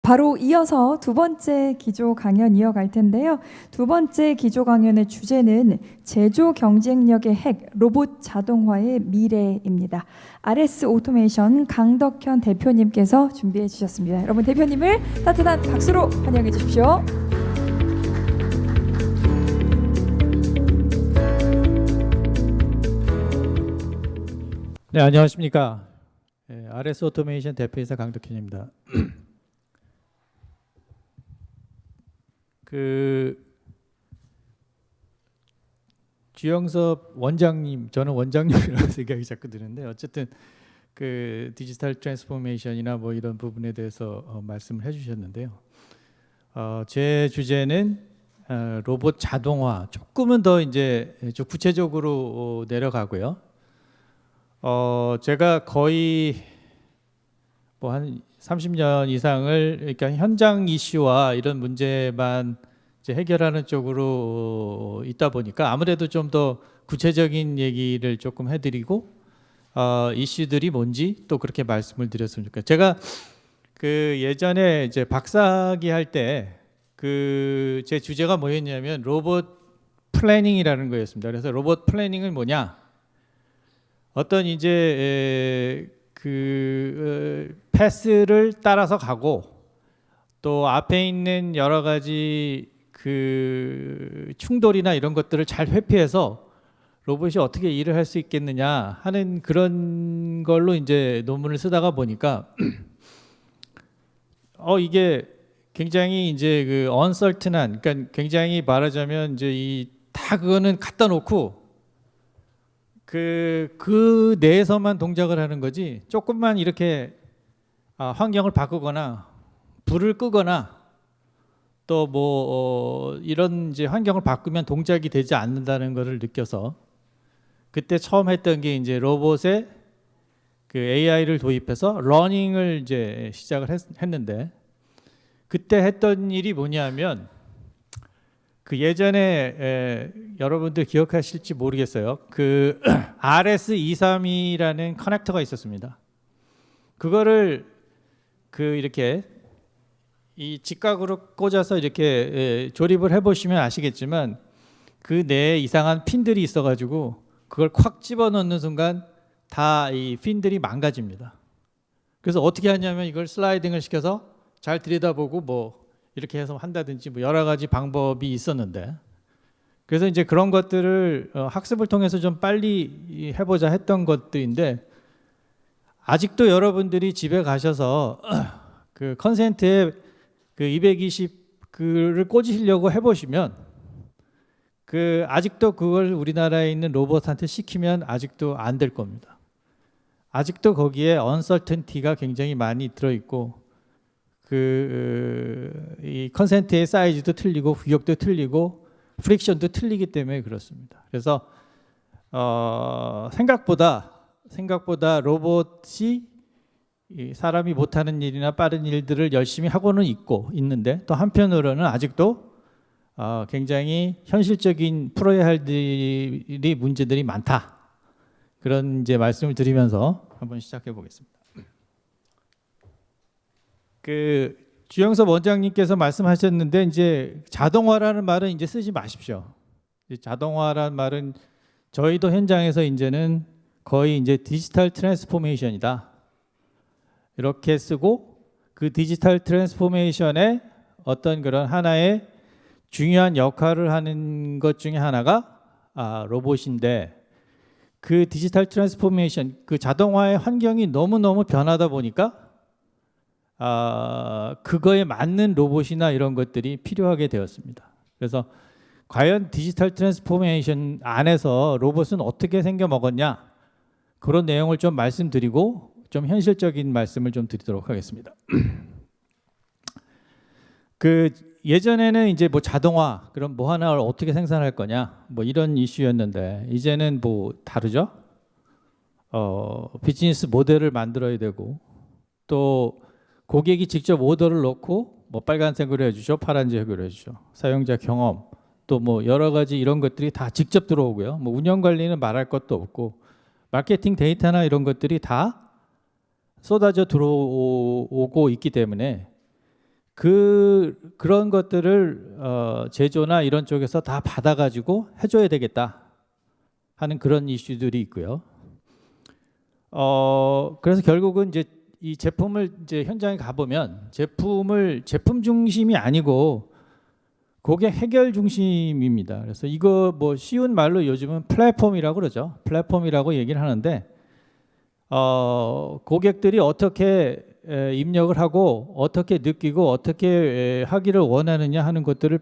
바로 이어서 두 번째 기조 강연 이어갈 텐데요. 두 번째 기조 강연의 주제는 제조 경쟁력의 핵, 로봇 자동화의 미래입니다. RS 오토메이션 강덕현 대표님께서 준비해 주셨습니다. 여러분 대표님을 따뜻한 박수로 환영해 주십시오. 네, 안녕하십니까. RS 오토메이션 대표이사 강덕현입니다. 주영섭 원장님, 저는 원장님이라고 생각이 자꾸 드는데 어쨌든 그 디지털 트랜스포메이션이나 뭐 이런 부분에 대해서 말씀을 해주셨는데요. 제 주제는 로봇 자동화, 조금은 더 이제 좀 구체적으로 내려가고요. 제가 거의 뭐 한 30년 이상을 그러니까 현장 이슈와 이런 문제만 이제 해결하는 쪽으로 있다 보니까 아무래도 좀 더 구체적인 얘기를 조금 해드리고 이슈들이 뭔지 또 그렇게 말씀을 드렸으면 좋겠어요. 제가 그 예전에 이제 박사학위 할 때 그 제 주제가 뭐였냐면 로봇 플래닝이라는 거였습니다. 그래서 로봇 플래닝은 뭐냐? 어떤 이제 패스를 따라서 가고 또 앞에 있는 여러 가지 그 충돌이나 이런 것들을 잘 회피해서 로봇이 어떻게 일을 할 수 있겠느냐 하는 그런 걸로 이제 논문을 쓰다가 보니까 이게 굉장히 이제 그 uncertain한, 그러니까 굉장히 말하자면 이제 다 그거는 갖다 놓고 그 내에서만 동작을 하는 거지 조금만 이렇게 환경을 바꾸거나 불을 끄거나 또 뭐 이런 이제 환경을 바꾸면 동작이 되지 않는다는 것을 느껴서 그때 처음 했던 게 이제 로봇에 그 AI를 도입해서 러닝을 이제 시작을 했는데 그때 했던 일이 뭐냐면 그 예전에 여러분들 기억하실지 모르겠어요. 그 RS232라는 커넥터가 있었습니다. 그거를 이렇게 이 직각으로 꽂아서 이렇게 조립을 해보시면 아시겠지만 그 내에 이상한 핀들이 있어가지고 그걸 콱 집어넣는 순간 다 이 핀들이 망가집니다. 그래서 어떻게 하냐면 이걸 슬라이딩을 시켜서 잘 들여다보고 뭐 이렇게 해서 한다든지 뭐 여러 가지 방법이 있었는데 그래서 이제 그런 것들을 학습을 통해서 좀 빨리 해보자 했던 것들인데 아직도 여러분들이 집에 가셔서 그 컨센트에 그 220를 꽂으시려고 해보시면 아직도 그걸 우리나라에 있는 로봇한테 시키면 아직도 안 될 겁니다. 아직도 거기에 언설턴티가 굉장히 많이 들어있고 이 컨센트의 사이즈도 틀리고 구역도 틀리고 프릭션도 틀리기 때문에 그렇습니다. 그래서 생각보다 로봇이 사람이 못하는 일이나 빠른 일들을 열심히 하고는 있는데 또 한편으로는 아직도 굉장히 현실적인 풀어야 할 문제들이 많다. 그런 이제 말씀을 드리면서 한번 시작해 보겠습니다. 주영섭 원장님께서 말씀하셨는데 이제 자동화라는 말은 이제 쓰지 마십시오. 자동화라는 말은 저희도 현장에서 이제는 거의 이제 디지털 트랜스포메이션이다. 이렇게 쓰고 그 디지털 트랜스포메이션의 어떤 그런 하나의 중요한 역할을 하는 것 중에 하나가 로봇인데 그 디지털 트랜스포메이션, 그 자동화의 환경이 너무너무 변하다 보니까 그거에 맞는 로봇이나 이런 것들이 필요하게 되었습니다. 그래서 과연 디지털 트랜스포메이션 안에서 로봇은 어떻게 생겨 먹었냐 그런 내용을 좀 말씀드리고 좀 현실적인 말씀을 좀 드리도록 하겠습니다. 예전에는 이제 뭐 자동화 그럼 뭐 하나를 어떻게 생산할 거냐 뭐 이런 이슈였는데 이제는 뭐 다르죠. 비즈니스 모델을 만들어야 되고 또 고객이 직접 오더를 넣고 뭐 빨간색으로 해주죠, 파란색으로 해주죠. 사용자 경험 또 뭐 여러 가지 이런 것들이 다 직접 들어오고요. 뭐 운영 관리는 말할 것도 없고 마케팅 데이터나 이런 것들이 다 쏟아져 들어오고 있기 때문에 그런 것들을 제조나 이런 쪽에서 다 받아가지고 해줘야 되겠다 하는 그런 이슈들이 있고요. 그래서 결국은 이제 이 제품을 이제 현장에 가보면 제품 중심이 아니고 고객 해결 중심입니다. 그래서 이거 뭐 쉬운 말로 요즘은 플랫폼이라고 그러죠. 플랫폼이라고 얘기를 하는데 고객들이 어떻게 입력을 하고 어떻게 느끼고 어떻게 하기를 원하느냐 하는 것들을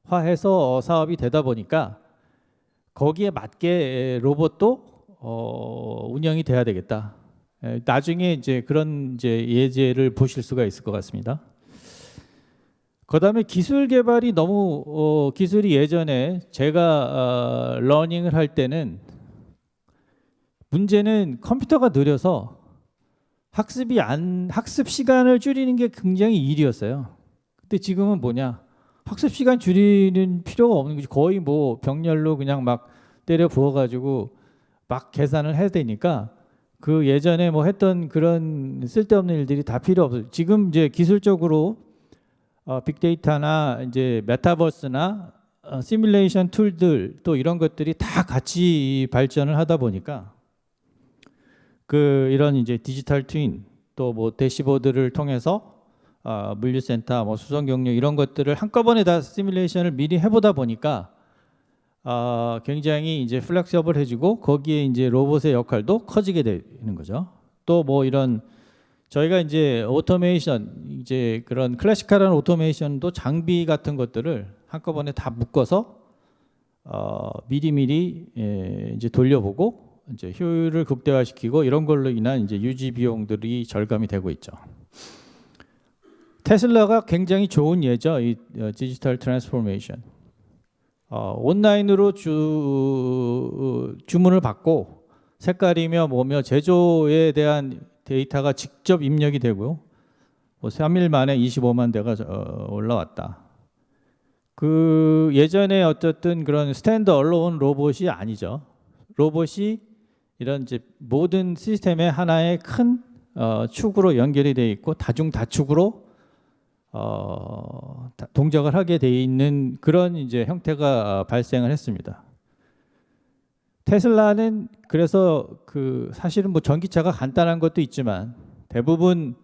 플랫폼화해서 사업이 되다 보니까 거기에 맞게 로봇도 운영이 돼야 되겠다. 나중에 이제 그런 이제 예제를 보실 수가 있을 것 같습니다. 그다음에 기술 개발이 너무 기술이 예전에 제가 러닝을 할 때는 문제는 컴퓨터가 느려서 학습 시간을 줄이는 게 굉장히 일이었어요. 근데 지금은 뭐냐? 학습 시간 줄이는 필요가 없는 거지. 거의 뭐 병렬로 그냥 막 때려 부어 가지고 막 계산을 해야 되니까 그 예전에 뭐 했던 그런 쓸데없는 일들이 다 필요 없어요. 지금 이제 기술적으로 빅데이터나 이제 메타버스나 시뮬레이션 툴들 또 이런 것들이 다 같이 발전을 하다 보니까 이런 이제 디지털 트윈 또 뭐 대시보드를 통해서 물류센터 뭐 수송 경로 이런 것들을 한꺼번에 다 시뮬레이션을 미리 해보다 보니까 굉장히 이제 플렉서블해지고 거기에 이제 로봇의 역할도 커지게 되는 거죠. 또 뭐 이런 저희가 이제 오토메이션 이제 그런 클래시컬한 오토메이션도 장비 같은 것들을 한꺼번에 다 묶어서 미리미리 이제 돌려보고 이제 효율을 극대화시키고 이런 걸로 인한 이제 유지 비용들이 절감이 되고 있죠. 테슬라가 굉장히 좋은 예죠. 이 디지털 트랜스포메이션. 온라인으로 주문을 받고 색깔이며 뭐며 제조에 대한 데이터가 직접 입력이 되고요. 뭐 3일 만에 25만 대가 올라왔다. 그 예전에 어쨌든 그런 스탠드 얼론 로봇이 아니죠. 로봇이 이런 이제 모든 시스템의 하나의 큰 축으로 연결이 되어 있고 다중다축으로 동작을 하게 돼 있는 그런 이제 형태가 발생을 했습니다. 테슬라는 그래서 그 사실은 뭐 전기차가 간단한 것도 있지만 대부분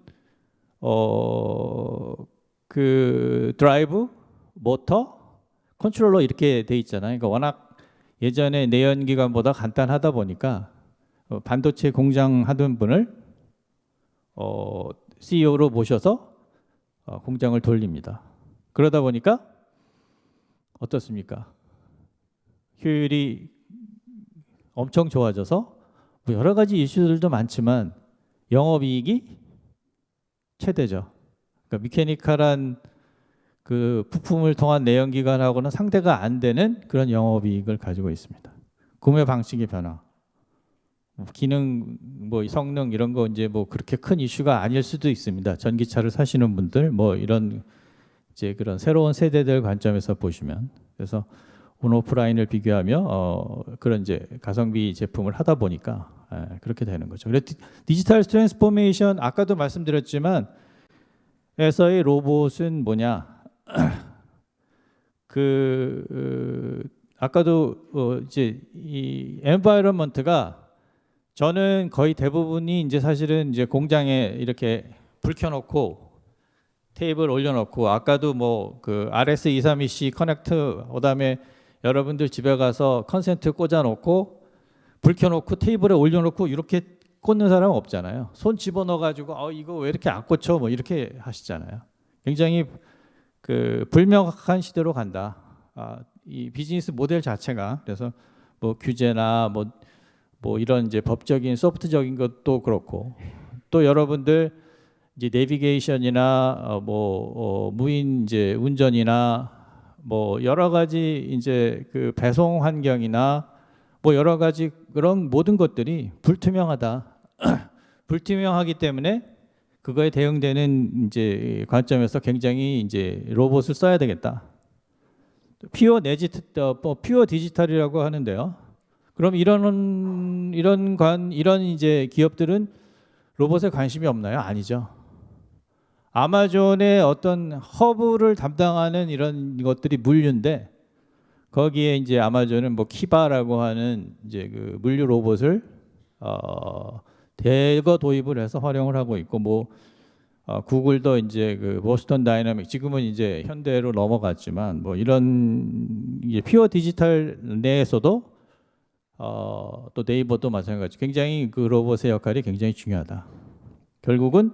그 드라이브, 모터, 컨트롤러 이렇게 돼 있잖아요. 그러니까 워낙 예전에 내연기관보다 간단하다 보니까 반도체 공장 하던 분을 CEO로 모셔서 공장을 돌립니다. 그러다 보니까 어떻습니까? 효율이 엄청 좋아져서 뭐 여러 가지 이슈들도 많지만 영업이익이 최대죠. 그러니까 미케니컬한 그 부품을 통한 내연기관하고는 상대가 안 되는 그런 영업이익을 가지고 있습니다. 구매 방식의 변화, 기능, 뭐 성능 이런 거 이제 뭐 그렇게 큰 이슈가 아닐 수도 있습니다. 전기차를 사시는 분들 뭐 이런 이제 그런 새로운 세대들 관점에서 보시면 그래서 온오프라인을 비교하며 그런 이제 가성비 제품을 하다 보니까 그렇게 되는 거죠. 그래서 디지털 트랜스포메이션 아까도 말씀드렸지만 에서의 로봇은 뭐냐? 아까도 이제 이 엔바이러먼트가 저는 거의 대부분이 이제 사실은 이제 공장에 이렇게 불 켜놓고 테이블 올려놓고 아까도 뭐 그 RS232C 커넥터 그다음에 여러분들 집에 가서 컨센트 꽂아놓고 불 켜놓고 테이블에 올려놓고 이렇게 꽂는 사람은 없잖아요. 손 집어넣어가지고 이거 왜 이렇게 안 꽂혀 뭐 이렇게 하시잖아요. 굉장히 그 불명확한 시대로 간다. 이 비즈니스 모델 자체가 그래서 뭐 규제나 뭐 이런 이제 법적인 소프트적인 것도 그렇고 또 여러분들 이제 내비게이션이나 무인 이제 운전이나 뭐 여러 가지 이제 그 배송 환경이나 뭐 여러 가지 그런 모든 것들이 불투명하다. 불투명하기 때문에 그거에 대응되는 이제 관점에서 굉장히 이제 로봇을 써야 되겠다. 퓨어 디지털이라고 하는데요. 그럼 이런 이제 기업들은 로봇에 관심이 없나요? 아니죠. 아마존의 어떤 허브를 담당하는 이런 것들이 물류인데 거기에 이제 아마존은 뭐 키바라고 하는 이제 그 물류 로봇을 대거 도입을 해서 활용을 하고 있고 뭐 구글도 이제 그 보스턴 다이나믹 지금은 이제 현대로 넘어갔지만 뭐 이런 이제 퓨어 디지털 내에서도 또 네이버도 마찬가지 굉장히 그 로봇의 역할이 굉장히 중요하다. 결국은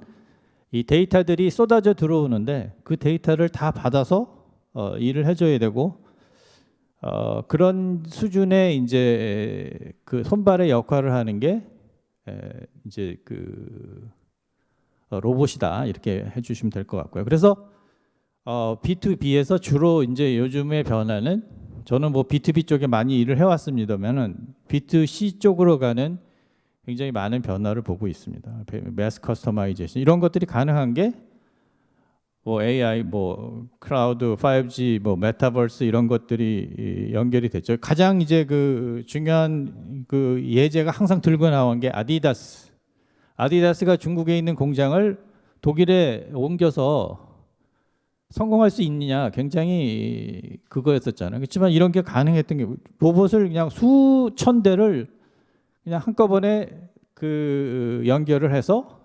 이 데이터들이 쏟아져 들어오는데 그 데이터를 다 받아서 일을 해줘야 되고 그런 수준의 이제 그 손발의 역할을 하는 게 이제 그 로봇이다 이렇게 해주시면 될 것 같고요. 그래서 B2B에서 주로 이제 요즘의 변화는 저는 뭐 B2B 쪽에 많이 일을 해왔습니다만은 B2C 쪽으로 가는 굉장히 많은 변화를 보고 있습니다. 매스 커스터마이제이션 이런 것들이 가능한 게 뭐 AI, 뭐 클라우드, 5G, 뭐 메타버스 이런 것들이 연결이 됐죠. 가장 이제 그 중요한 그 예제가 항상 들고 나온 게 아디다스. 아디다스가 중국에 있는 공장을 독일에 옮겨서 성공할 수 있느냐 굉장히 그거였었잖아요. 그렇지만 이런 게 가능했던 게 로봇을 그냥 수천 대를 그냥 한꺼번에 그 연결을 해서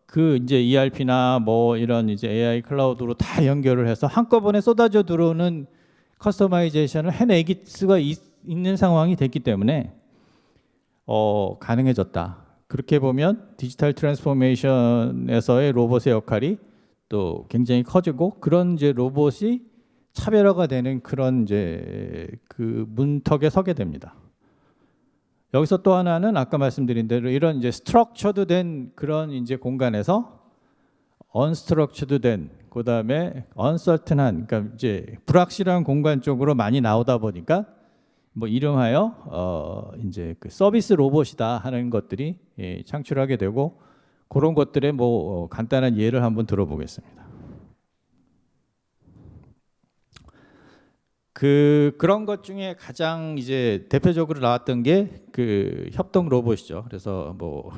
그 이제 ERP나 뭐 이런 이제 AI 클라우드로 다 연결을 해서 한꺼번에 쏟아져 들어오는 커스터마이제이션을 해내기 수가 있는 상황이 됐기 때문에 가능해졌다. 그렇게 보면 디지털 트랜스포메이션에서의 로봇의 역할이 또 굉장히 커지고 그런 이제 로봇이 차별화가 되는 그런 이제 그 문턱에 서게 됩니다. 여기서 또 하나는 아까 말씀드린 대로 이런 이제 스트럭처드 된 그런 이제 공간에서 언스트럭처드 된 그다음에 언서튼한 그러니까 이제 불확실한 공간 쪽으로 많이 나오다 보니까 뭐 이름하여 이제 그 서비스 로봇이다 하는 것들이 창출하게 되고 그런 것들의 뭐 간단한 예를 한번 들어보겠습니다. 그런 것 중에 가장 이제 대표적으로 나왔던 게 그 협동 로봇이죠. 그래서 뭐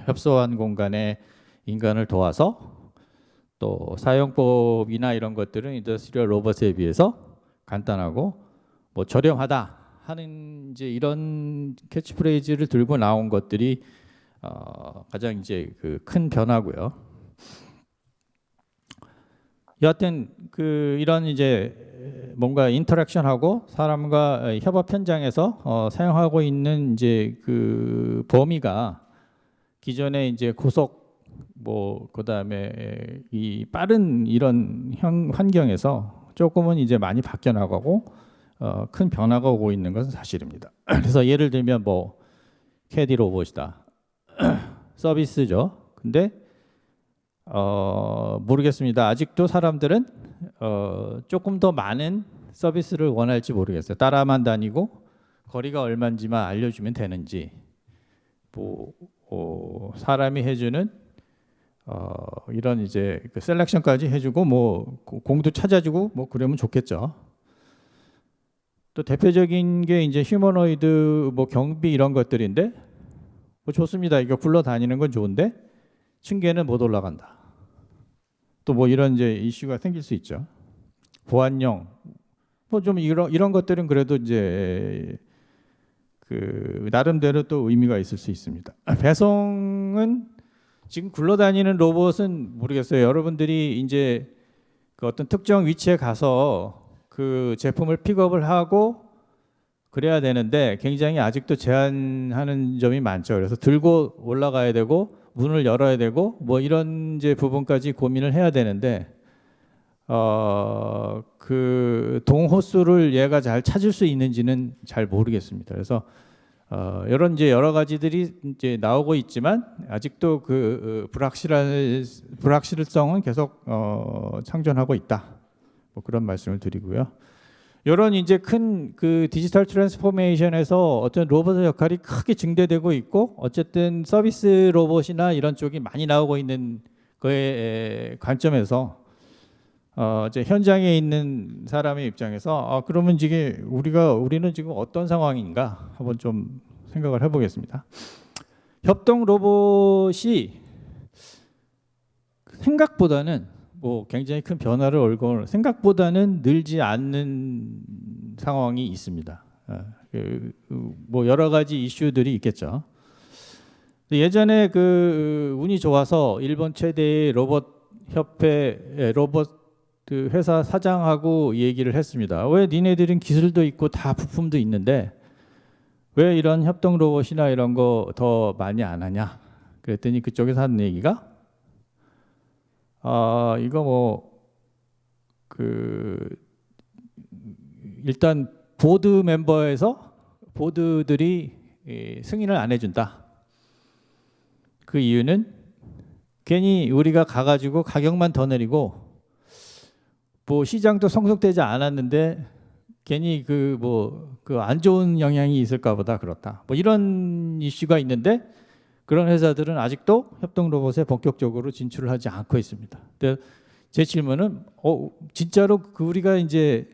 협소한 공간에 인간을 도와서 또 사용법이나 이런 것들은 인더스트리얼 로봇에 비해서 간단하고 뭐 저렴하다 하는 이제 이런 캐치프레이즈를 들고 나온 것들이 가장 이제 그 큰 변화고요. 여하튼 그 이런 이제 뭔가 인터랙션하고 사람과 협업 현장에서 사용하고 있는 이제 그 범위가 기존의 이제 고속 뭐 그다음에 이 빠른 이런 환경에서 조금은 이제 많이 바뀌어 나가고 큰 변화가 오고 있는 것은 사실입니다. 그래서 예를 들면 뭐 캐디 로봇이다 서비스죠. 근데 모르겠습니다. 아직도 사람들은 조금 더 많은 서비스를 원할지 모르겠어요. 따라만 다니고 거리가 얼마인지만 알려주면 되는지 뭐 사람이 해주는 이런 이제 그 셀렉션까지 해주고 뭐 공도 찾아주고 뭐 그러면 좋겠죠. 또 대표적인 게 이제 휴머노이드 뭐 경비 이런 것들인데 뭐 좋습니다. 이거 굴러다니는 건 좋은데 층계는 못 올라간다. 또 뭐 이런 이제 이슈가 생길 수 있죠. 보안용 뭐 좀 이런 것들은 그래도 이제 그 나름대로 또 의미가 있을 수 있습니다. 배송은 지금 굴러다니는 로봇은 모르겠어요. 여러분들이 이제 그 어떤 특정 위치에 가서 그 제품을 픽업을 하고 그래야 되는데 굉장히 아직도 제한하는 점이 많죠. 그래서 들고 올라가야 되고 문을 열어야 되고 뭐 이런 이제 부분까지 고민을 해야 되는데 그 동호수를 얘가 잘 찾을 수 있는지는 잘 모르겠습니다. 그래서 이런 이제 여러 가지들이 이제 나오고 있지만 아직도 그 불확실성은 계속 창존하고 있다. 뭐 그런 말씀을 드리고요. 이런 이제 큰 그 디지털 트랜스포메이션에서 어떤 로봇의 역할이 크게 증대되고 있고 어쨌든 서비스 로봇이나 이런 쪽이 많이 나오고 있는 거에 관점에서 이제 현장에 있는 사람의 입장에서 그러면 이게 우리는 지금 어떤 상황인가 한번 좀 생각을 해보겠습니다. 협동 로봇이 생각보다는 뭐 굉장히 큰 변화를 올고 생각보다는 늘지 않는 상황이 있습니다. 뭐 여러 가지 이슈들이 있겠죠. 예전에 그 운이 좋아서 일본 최대의 로봇 협회 로봇 그 회사 사장하고 얘기를 했습니다. 왜 니네들은 기술도 있고 다 부품도 있는데 왜 이런 협동 로봇이나 이런 거 더 많이 안 하냐? 그랬더니 그쪽에서 하는 얘기가 이거 뭐 그 일단 보드 멤버에서 보드들이 승인을 안 해준다. 그 이유는 괜히 우리가 가가지고 가격만 더 내리고 뭐 시장도 성숙되지 않았는데 괜히 그 안 좋은 영향이 있을까 보다 그렇다. 뭐 이런 이슈가 있는데 그런 회사들은 아직도 협동 로봇에 본격적으로 진출을 하지 않고 있습니다. 근데 제 질문은 진짜로 그 우리가 이제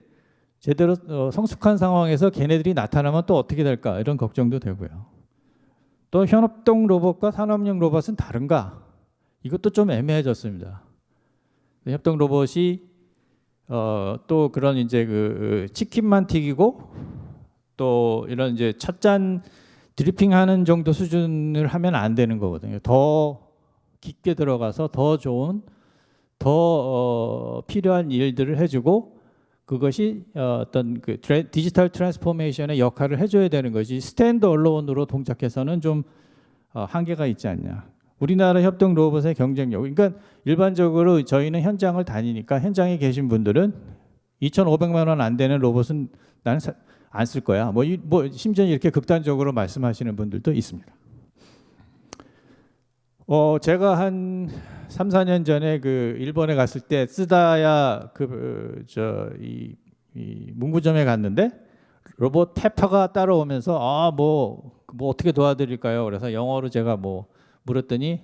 제대로 성숙한 상황에서 걔네들이 나타나면 또 어떻게 될까 이런 걱정도 되고요. 또 협동 로봇과 산업용 로봇은 다른가? 이것도 좀 애매해졌습니다. 협동 로봇이 또 그런 이제 그 치킨만 튀기고 또 이런 이제 찻잔 드리핑하는 정도 수준을 하면 안 되는 거거든요. 더 깊게 들어가서 더 좋은 더 필요한 일들을 해주고 그것이 어떤 그 디지털 트랜스포메이션의 역할을 해줘야 되는 것이 스탠드 얼론으로 동작해서는 좀 한계가 있지 않냐. 우리나라 협동 로봇의 경쟁력. 그러니까 일반적으로 저희는 현장을 다니니까 현장에 계신 분들은 2,500만 원 안 되는 로봇은 나는 안 쓸 거야. 뭐 심지어 이렇게 극단적으로 말씀하시는 분들도 있습니다. 제가 한 3, 4년 전에 그 일본에 갔을 때 쓰다야 이 문구점에 갔는데 로봇 페퍼가 따라오면서 뭐 어떻게 도와드릴까요? 그래서 영어로 제가 뭐 물었더니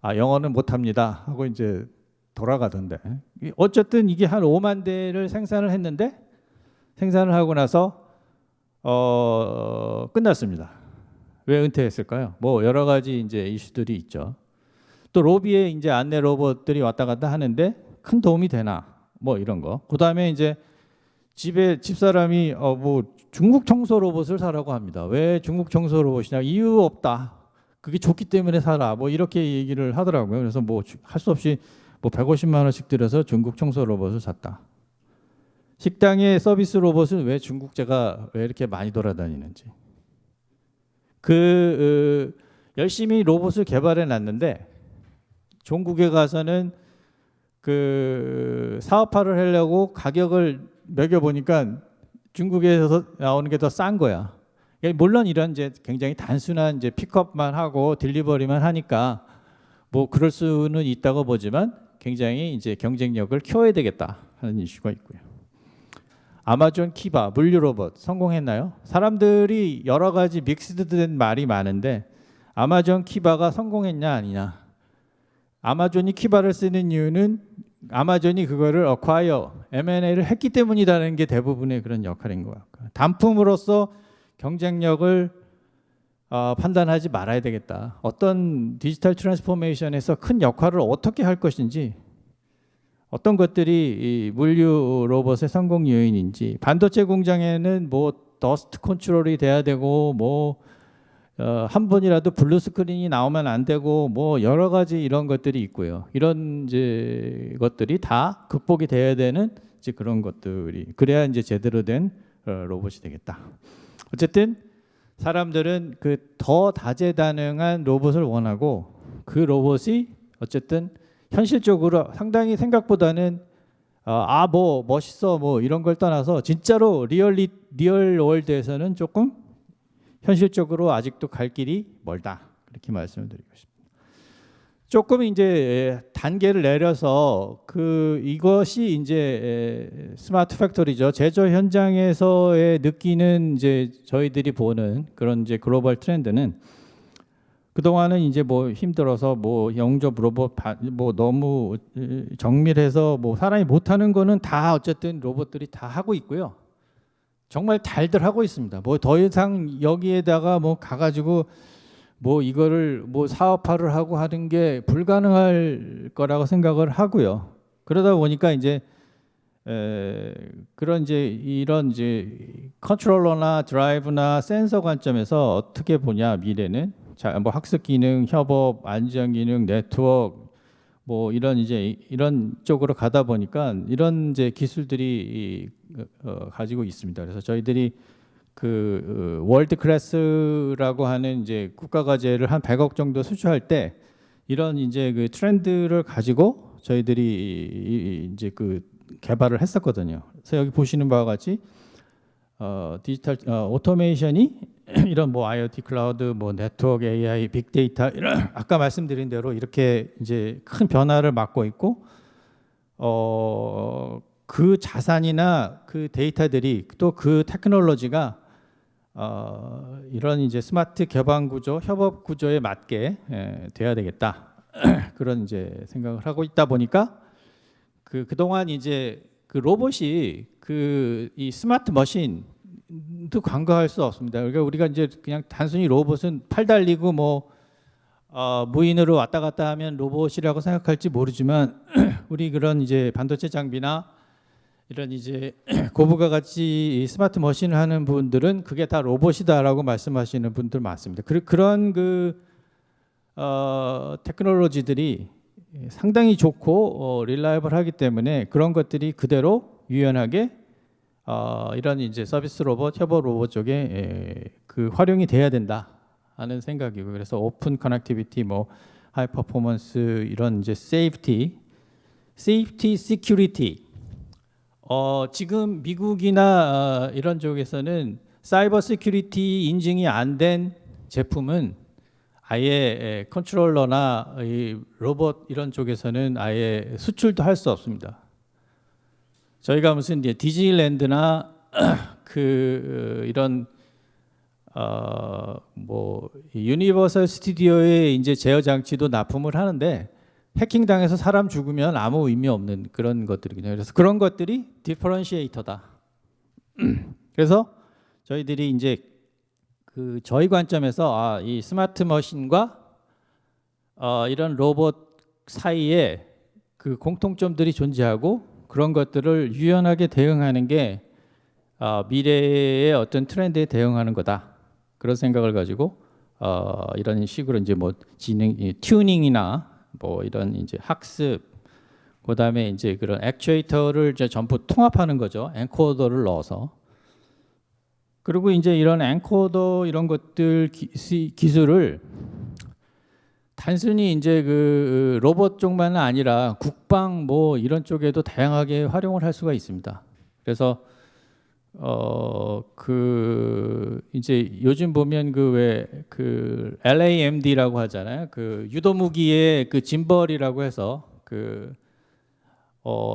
영어는 못합니다 하고 이제 돌아가던데. 어쨌든 이게 한 5만 대를 생산을 했는데 생산을 하고 나서 끝났습니다. 왜 은퇴했을까요? 뭐 여러 가지 이제 이슈들이 있죠. 또 로비에 이제 안내 로봇들이 왔다 갔다 하는데 큰 도움이 되나? 뭐 이런 거. 그다음에 이제 집사람이 뭐 중국 청소 로봇을 사라고 합니다. 왜 중국 청소 로봇이냐? 이유 없다. 그게 좋기 때문에 사라. 뭐 이렇게 얘기를 하더라고요. 그래서 뭐 할 수 없이 뭐 150만 원씩 들여서 중국 청소 로봇을 샀다. 식당의 서비스 로봇은 왜 중국제가 왜 이렇게 많이 돌아다니는지. 열심히 로봇을 개발해 놨는데 종국에 가서는 그 사업화를 하려고 가격을 매겨 보니까 중국에서 나오는 게 더 싼 거야. 물론 이런 이제 굉장히 단순한 이제 픽업만 하고 딜리버리만 하니까 뭐 그럴 수는 있다고 보지만 굉장히 이제 경쟁력을 키워야 되겠다 하는 이슈가 있고요. 아마존 키바 물류 로봇 성공했나요? 사람들이 여러 가지 믹스드된 말이 많은데 아마존 키바가 성공했냐 아니냐. 아마존이 키바를 쓰는 이유는 아마존이 그거를 M&A를 했기 때문이라는 게 대부분의 그런 역할인 것 같고요. 단품으로서 경쟁력을 판단하지 말아야 되겠다. 어떤 디지털 트랜스포메이션에서 큰 역할을 어떻게 할 것인지 어떤 것들이 이 물류 로봇의 성공 요인인지 반도체 공장에는 뭐 더스트 컨트롤이 돼야 되고 뭐 한 번이라도 블루 스크린이 나오면 안 되고 뭐 여러 가지 이런 것들이 있고요. 이런 이제 것들이 다 극복이 돼야 되는 이제 그런 것들이 그래야 이제 제대로 된 로봇이 되겠다. 어쨌든 사람들은 그 더 다재다능한 로봇을 원하고 그 로봇이 어쨌든 현실적으로 상당히 생각보다는 뭐 멋있어 뭐 이런 걸 떠나서 진짜로 리얼 월드에서는 조금 현실적으로 아직도 갈 길이 멀다 그렇게 말씀을 드리고 싶습니다. 조금 이제 단계를 내려서 이것이 이제 스마트 팩토리죠. 제조 현장에서의 느끼는 이제 저희들이 보는 그런 이제 글로벌 트렌드는 그동안은 이제 뭐 힘들어서 뭐 영접 로봇 뭐 너무 정밀해서 뭐 사람이 못하는 거는 다 어쨌든 로봇들이 다 하고 있고요. 정말 잘들 하고 있습니다. 뭐 더 이상 여기에다가 뭐 가가지고 뭐 이거를 뭐 사업화를 하고 하는 게 불가능할 거라고 생각을 하고요. 그러다 보니까 이제 그런 이제 이런 이제 컨트롤러나 드라이브나 센서 관점에서 어떻게 보냐 미래는 자, 뭐 학습 기능, 협업, 안전 기능, 네트워크 뭐 이런 이제 이런 쪽으로 가다 보니까 이런 이제 기술들이 가지고 있습니다. 그래서 저희들이 그 월드 클래스라고 하는 이제 국가 과제를 한 100억 정도 수주할 때 이런 이제 그 트렌드를 가지고 저희들이 이제 그 개발을 했었거든요. 그래서 여기 보시는 바와 같이 디지털 오토메이션이 이런 뭐 IoT 클라우드, 뭐 네트워크 AI, 빅데이터 이런 아까 말씀드린 대로 이렇게 이제 큰 변화를 맞고 있고 그 자산이나 그 데이터들이 또 그 테크놀로지가 이런 이제 스마트 개방 구조, 협업 구조에 맞게 돼야 되겠다. 그런 이제 생각을 하고 있다 보니까 그동안 이제 그 로봇이 그 이 스마트 머신도 간과할 수 없습니다. 그러니까 우리가 이제 그냥 단순히 로봇은 팔 달리고 뭐 무인으로 왔다 갔다 하면 로봇이라고 생각할지 모르지만 우리 그런 이제 반도체 장비나 이런 이제 고부가 가치 스마트 머신을 하는 분들은 그게 다 로봇이다라고 말씀하시는 분들 많습니다. 그런 그 테크놀로지들이 상당히 좋고 릴라이블하기 때문에 그런 것들이 그대로 유연하게 이런 이제 서비스 로봇, 협업 로봇 쪽에 그 활용이 돼야 된다 하는 생각이고 그래서 오픈 커넥티비티, 뭐 하이 퍼포먼스 이런 이제 세이프티, 시큐리티 지금 미국이나 이런 쪽에서는 사이버 시큐리티 인증이 안 된 제품은 아예 컨트롤러나 이 로봇 이런 쪽에서는 아예 수출도 할 수 없습니다. 저희가 무슨 이제 디즈니랜드나 그 이런 뭐 유니버설 스튜디오에 이제 제어 장치도 납품을 하는데 해킹 당해서 사람 죽으면 아무 의미 없는 그런 것들이거든요. 그래서 그런 것들이 디퍼런시에이터다. 그래서 저희들이 이제 그 저희 관점에서 이 스마트 머신과 이런 로봇 사이에 그 공통점들이 존재하고 그런 것들을 유연하게 대응하는 게 미래의 어떤 트렌드에 대응하는 거다. 그런 생각을 가지고 이런 식으로 이제 뭐 튜닝이나 뭐 이런 이제 학습, 그다음에 이제 그런 액추에이터를 이제 전부 통합하는 거죠. 엔코더를 넣어서. 그리고 이제 이런 엔코더 이런 것들 기술을 단순히 이제 그 로봇 쪽만은 아니라 국방 뭐 이런 쪽에도 다양하게 활용을 할 수가 있습니다. 그래서 그 이제 요즘 보면 그 왜 그 LAMD라고 하잖아요. 그 유도무기의 그 짐벌이라고 해서 그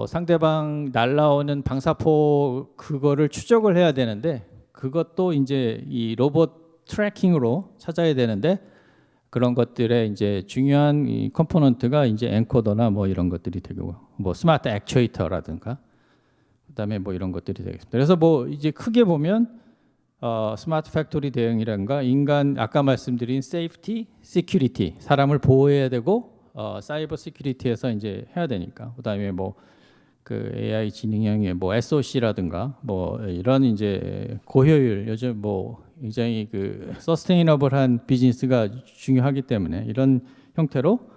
상대방 날라오는 방사포 그거를 추적을 해야 되는데 그것도 이제 이 로봇 트래킹으로 찾아야 되는데 그런 것들의 이제 중요한 이 컴포넌트가 이제 엔코더나 뭐 이런 것들이 되고 뭐 스마트 액추에이터라든가 그다음에 뭐 이런 것들이 되겠습니다. 그래서 뭐 이제 크게 보면 스마트 팩토리 대응이란가 인간 아까 말씀드린 세이프티, 시큐리티 사람을 보호해야 되고 사이버 시큐리티에서 이제 해야 되니까 그다음에 뭐 그 AI 지능형의 뭐 SOC라든가 뭐 이런 이제 고효율 요즘 뭐 굉장히 그 서스테이너블한 비즈니스가 중요하기 때문에 이런 형태로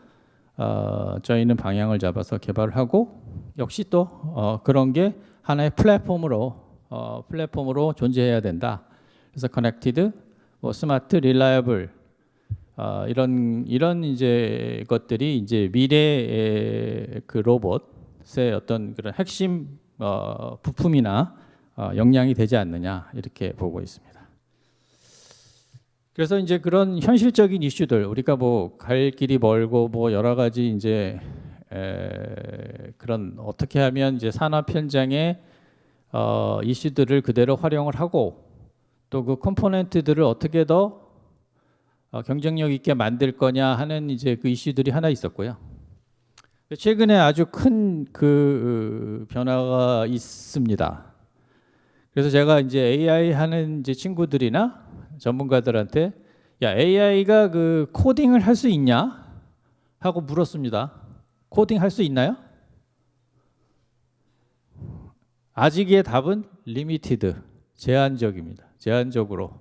저희는 방향을 잡아서 개발을 하고 역시 또 그런 게 하나의 플랫폼으로 존재해야 된다. 그래서 커넥티드, 뭐 스마트, 릴라이블 이런 이제 것들이 이제 미래의 그 로봇의 어떤 그런 핵심 부품이나 역량이 되지 않느냐 이렇게 보고 있습니다. 그래서 이제 그런 현실적인 이슈들 우리가 뭐 갈 길이 멀고 뭐 여러 가지 이제 그런 어떻게 하면 이제 산업 현장에 이슈들을 그대로 활용을 하고 또 그 컴포넌트들을 어떻게 더 경쟁력 있게 만들 거냐 하는 이제 그 이슈들이 하나 있었고요. 최근에 아주 큰 그 변화가 있습니다. 그래서 제가 이제 AI 하는 이제 친구들이나 전문가들한테 야, AI가 그 코딩을 할 수 있냐? 하고 물었습니다. 코딩 할 수 있나요? 아직의 답은 리미티드, 제한적입니다. 제한적으로.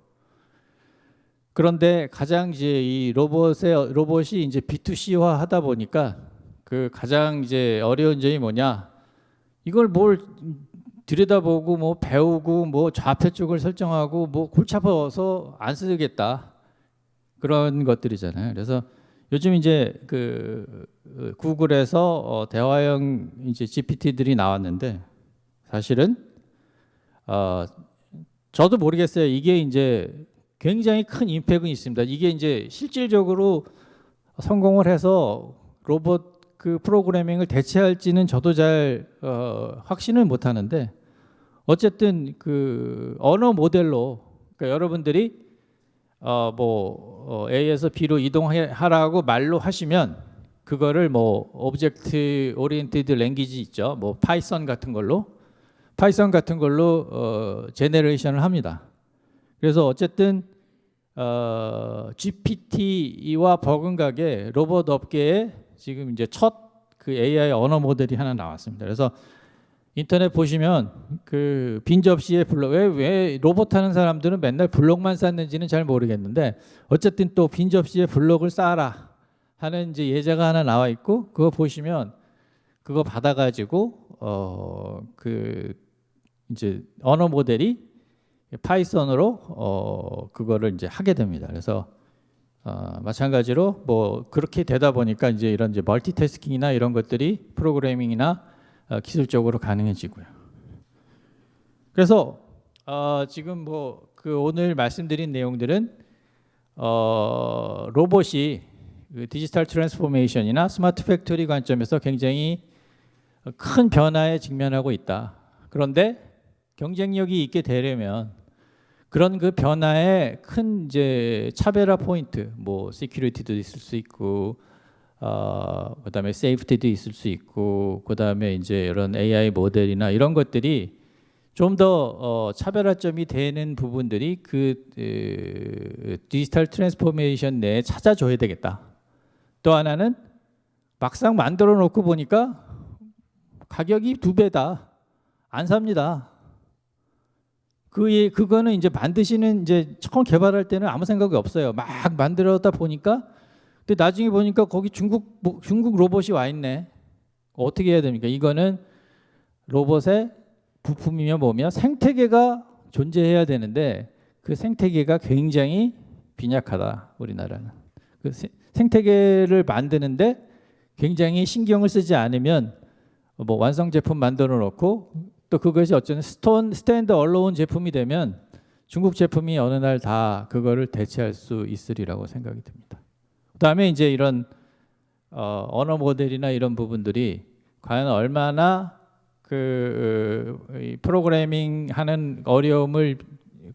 그런데 가장 이제 이 로봇이 이제 B2C화 하다 보니까 그 가장 이제 어려운 점이 뭐냐? 이걸 뭘 들여다보고 뭐 배우고 뭐 좌표 쪽을 설정하고 뭐 골치 아파서 안 쓰겠다. 그런 것들이잖아요. 그래서 요즘 이제 그 구글에서 대화형 이제 GPT들이 나왔는데 사실은 저도 모르겠어요. 이게 이제 굉장히 큰 임팩은 있습니다. 이게 이제 실질적으로 성공을 해서 로봇 그 프로그래밍을 대체할지는 저도 잘 확신을 못 하는데 어쨌든 그 언어 모델로 그러니까 여러분들이 A에서 B로 이동하라고 말로 하시면 그거를 뭐 오브젝트 오리엔티드 랭귀지 있죠. 뭐 파이썬 같은 걸로 제너레이션을 합니다. 그래서 어쨌든 GPT와 버금가게 로봇 업계에 지금 이제 첫 그 AI 언어 모델이 하나 나왔습니다. 그래서 인터넷 보시면 그 빈 접시에 블록 왜 로봇 하는 사람들은 맨날 블록만 쌓는지는 잘 모르겠는데 어쨌든 또 빈 접시에 블록을 쌓아라 하는 이제 예제가 하나 나와 있고 그거 보시면 그거 받아가지고 그 이제 언어 모델이 파이썬으로 그거를 이제 하게 됩니다. 그래서 마찬가지로 뭐 그렇게 되다 보니까 이제 이런 이제 멀티태스킹이나 이런 것들이 프로그래밍이나 기술적으로 가능해지고요. 그래서 지금 뭐 그 오늘 말씀드린 내용들은 로봇이 그 디지털 트랜스포메이션이나 스마트 팩토리 관점에서 굉장히 큰 변화에 직면하고 있다. 그런데 경쟁력이 있게 되려면 그런 그 변화에 큰 이제 차별화 포인트, 뭐 시큐리티도 있을 수 있고, 그다음에 세이프티도 있을 수 있고, 그다음에 이제 이런 AI 모델이나 이런 것들이 좀 더 차별화점이 되는 부분들이 그 디지털 트랜스포메이션 내에 찾아줘야 되겠다. 또 하나는 막상 만들어 놓고 보니까 가격이 2배다. 안 삽니다. 그거는 이제 만드시는 이제 처음 개발할 때는 아무 생각이 없어요. 막 만들었다 보니까 근데 나중에 보니까 거기 중국 로봇이 와 있네. 어떻게 해야 됩니까? 이거는 로봇의 부품이며 뭐며 생태계가 존재해야 되는데 그 생태계가 굉장히 빈약하다. 우리나라는 그 생태계를 만드는데 굉장히 신경을 쓰지 않으면 뭐 완성 제품 만들어 놓고 또 그것이 어쩌면 스탠드 얼로운 제품이 되면 중국 제품이 어느 날 다 그거를 대체할 수 있으리라고 생각이 듭니다. 그다음에 이제 이런 언어 모델이나 이런 부분들이 과연 얼마나 그 프로그래밍 하는 어려움을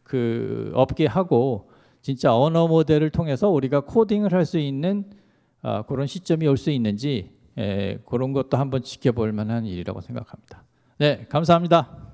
그 없게 하고 진짜 언어 모델을 통해서 우리가 코딩을 할 수 있는 그런 시점이 올 수 있는지 그런 것도 한번 지켜볼 만한 일이라고 생각합니다. 네, 감사합니다.